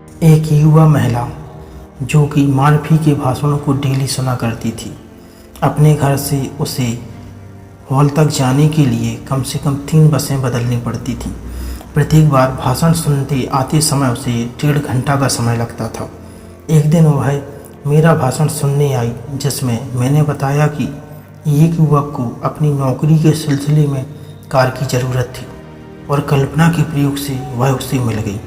एक युवा महिला जो कि मार्फी के भाषणों को डेली सुना करती थी। अपने घर से उसे हॉल तक जाने के लिए कम से कम 3 बसें बदलनी पड़ती थीं। प्रत्येक बार भाषण सुनते आते समय उसे 1.5 घंटा का समय लगता था। एक दिन वह मेरा भाषण सुनने आई, जिसमें मैंने बताया कि एक युवक को अपनी नौकरी के सिलसिले में कार की ज़रूरत थी और कल्पना के प्रयोग से वह उससे मिल गई।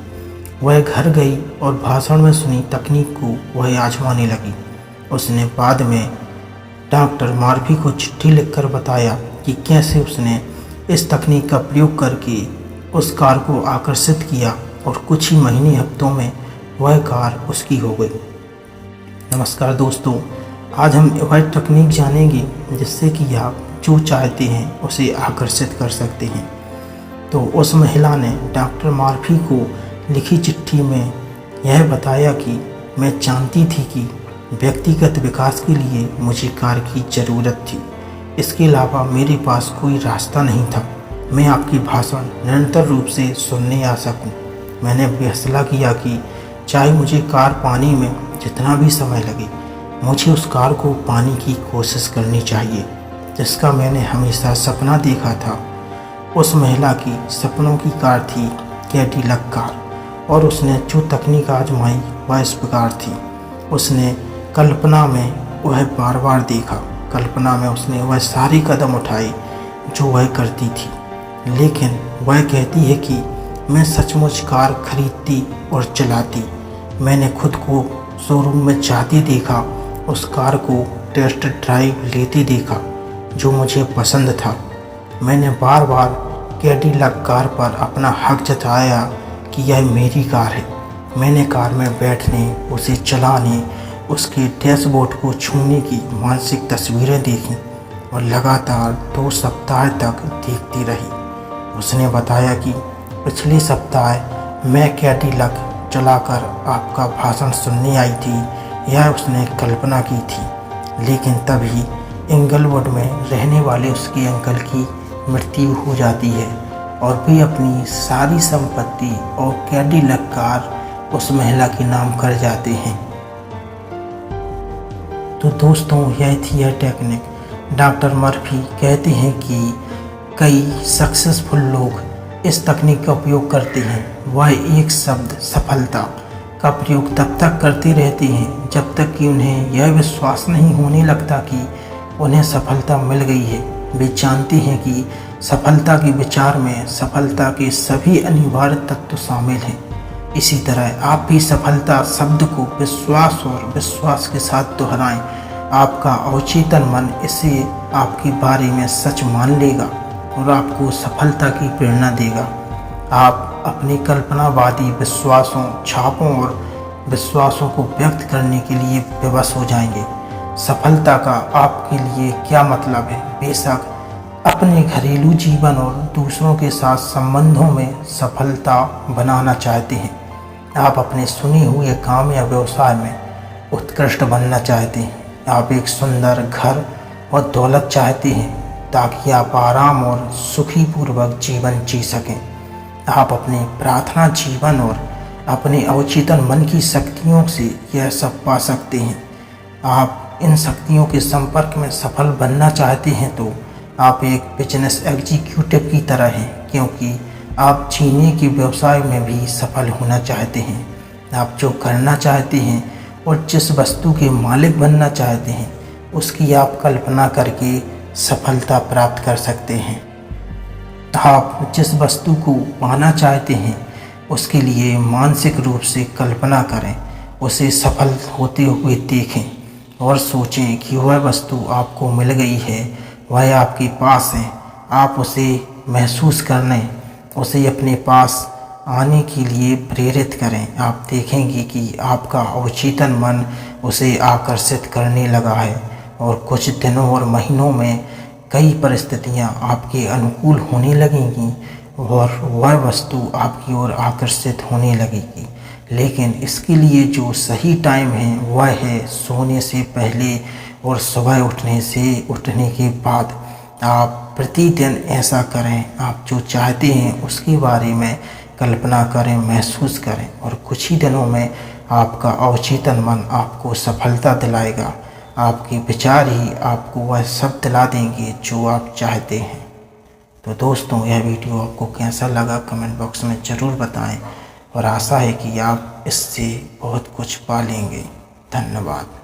वह घर गई और भाषण में सुनी तकनीक को वह आजमाने लगी। उसने बाद में डॉक्टर मार्फी को चिट्ठी लिखकर बताया कि कैसे उसने इस तकनीक का प्रयोग करके उस कार को आकर्षित किया और कुछ ही महीने हफ्तों में वह कार उसकी हो गई। नमस्कार दोस्तों, आज हम वह तकनीक जानेंगे जिससे कि आप जो चाहते हैं उसे आकर्षित कर सकते हैं। तो उस महिला ने डॉक्टर मार्फी को लिखी चिट्ठी में यह बताया कि मैं जानती थी कि व्यक्तिगत विकास के लिए मुझे कार की ज़रूरत थी। इसके अलावा मेरे पास कोई रास्ता नहीं था मैं आपकी भाषण निरंतर रूप से सुनने आ सकूं। मैंने फैसला किया कि चाहे मुझे कार पाने में जितना भी समय लगे, मुझे उस कार को पाने की कोशिश करनी चाहिए जिसका मैंने हमेशा सपना देखा था। उस महिला की सपनों की कार थी कैडिलक कार, और उसने जो तकनीक आजमाई वह इस प्रकार थी। उसने कल्पना में वह बार बार देखा, कल्पना में उसने वह सारे कदम उठाए जो वह करती थी, लेकिन वह कहती है कि मैं सचमुच कार खरीदती और चलाती। मैंने खुद को शोरूम में जाते देखा, उस कार को टेस्ट ड्राइव लेते देखा जो मुझे पसंद था। मैंने बार बार कैडिलक कार पर अपना हक जताया कि यह मेरी कार है। मैंने कार में बैठने, उसे चलाने, उसके डैशबोर्ड को छूने की मानसिक तस्वीरें देखीं और लगातार 2 सप्ताह तक देखती रही। उसने बताया कि पिछले सप्ताह मैं कैडिलक चलाकर आपका भाषण सुनने आई थी। यह उसने कल्पना की थी, लेकिन तभी इंगलवुड में रहने वाले उसके अंकल की मृत्यु हो जाती है और वे अपनी सारी संपत्ति और कैडिलक कार उस महिला के नाम कर जाते हैं। तो दोस्तों, यह थी यह टेक्निक। डॉक्टर मर्फी कहते हैं कि कई सक्सेसफुल लोग इस तकनीक का उपयोग करते हैं। वह एक शब्द सफलता का प्रयोग तब तक करते रहते हैं जब तक कि उन्हें यह विश्वास नहीं होने लगता कि उन्हें सफलता मिल गई है। वे जानते हैं कि सफलता के विचार में सफलता के सभी अनिवार्य तत्व शामिल हैं। इसी तरह आप भी सफलता शब्द को विश्वास और विश्वास के साथ दोहराएं। आपका अवचेतन मन इसे आपके बारे में सच मान लेगा और आपको सफलता की प्रेरणा देगा। आप अपनी कल्पनावादी विश्वासों, छापों और विश्वासों को व्यक्त करने के लिए विवश हो जाएंगे। सफलता का आपके लिए क्या मतलब है? बेशक अपने घरेलू जीवन और दूसरों के साथ संबंधों में सफलता बनाना चाहते हैं। आप अपने चुने हुए काम या व्यवसाय में उत्कृष्ट बनना चाहते हैं। आप एक सुंदर घर और दौलत चाहते हैं ताकि आप आराम और सुखीपूर्वक जीवन जी सकें। आप अपने प्रार्थना जीवन और अपने अवचेतन मन की शक्तियों से यह सब पा सकते हैं। आप इन शक्तियों के संपर्क में सफल बनना चाहते हैं तो आप एक बिजनेस एग्जीक्यूटिव की तरह हैं, क्योंकि आप जीने के व्यवसाय में भी सफल होना चाहते हैं। आप जो करना चाहते हैं और जिस वस्तु के मालिक बनना चाहते हैं उसकी आप कल्पना करके सफलता प्राप्त कर सकते हैं। आप जिस वस्तु को पाना चाहते हैं उसके लिए मानसिक रूप से कल्पना करें, उसे सफल होते हुए देखें और सोचें कि वह वस्तु आपको मिल गई है, वह आपके पास है। आप उसे महसूस करने, उसे अपने पास आने के लिए प्रेरित करें। आप देखेंगे कि आपका अवचेतन मन उसे आकर्षित करने लगा है और कुछ दिनों और महीनों में कई परिस्थितियां आपके अनुकूल होने लगेंगी और वह वस्तु आपकी ओर आकर्षित होने लगेगी। लेकिन इसके लिए जो सही टाइम है वह है सोने से पहले और सुबह उठने के बाद। आप प्रतिदिन ऐसा करें। आप जो चाहते हैं उसके बारे में कल्पना करें, महसूस करें और कुछ ही दिनों में आपका अवचेतन मन आपको सफलता दिलाएगा। आपके विचार ही आपको वह सब दिला देंगे जो आप चाहते हैं। तो दोस्तों, यह वीडियो आपको कैसा लगा कमेंट बॉक्स में ज़रूर बताएं और आशा है कि आप इससे बहुत कुछ पा लेंगे। धन्यवाद।